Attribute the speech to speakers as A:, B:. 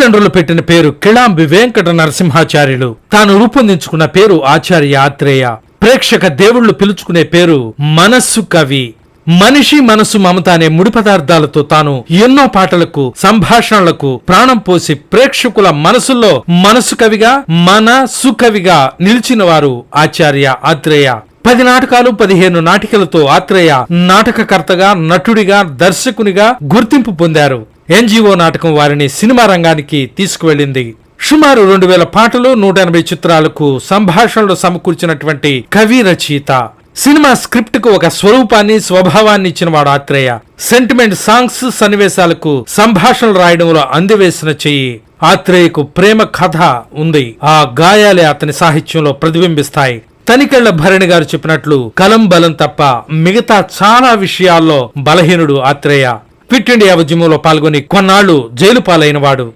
A: తల్లిదండ్రులు పెట్టిన పేరు కిళాంబి వెంకట నరసింహాచార్యులు. తాను రూపొందించుకున్న పేరు ఆచార్య ఆత్రేయ. ప్రేక్షక దేవుళ్లు పిలుచుకునే పేరు మనస్సు కవి. మనిషి మనసు మమత అనే ముడి పదార్థాలతో తాను ఎన్నో పాటలకు సంభాషణలకు ప్రాణం పోసి ప్రేక్షకుల మనసుల్లో మనసు కవిగా మనసు కవిగా నిలిచిన వారు ఆచార్య ఆత్రేయ. 10 నాటకాలు 15 నాటికలతో ఆత్రేయ నాటకకర్తగా, నటుడిగా, దర్శకునిగా గుర్తింపు పొందారు. ఎన్జిఓ నాటకం వారిని సినిమా రంగానికి తీసుకువెళ్లింది. సుమారు 2000 పాటలు, 180 చిత్రాలకు సంభాషణలు సమకూర్చినటువంటి కవి రచయిత. సినిమా స్క్రిప్ట్ కు ఒక స్వరూపాన్ని, స్వభావాన్ని ఇచ్చిన వాడు ఆత్రేయ. సెంటిమెంట్ సాంగ్స్, సన్నివేశాలకు సంభాషణలు రాయడంలో అందివేసిన చెయ్యి. ఆత్రేయకు ప్రేమ కథ ఉంది. ఆ గాయాలే అతని సాహిత్యంలో ప్రతిబింబిస్తాయి. తనికెళ్ల భరణి గారు చెప్పినట్లు కలం బలం తప్ప మిగతా చాలా విషయాల్లో బలహీనుడు ఆత్రేయ. క్విట్ ఇండియా ఉద్యమంలో పాల్గొని కొన్నాళ్లు జైలు పాలైన వాడు.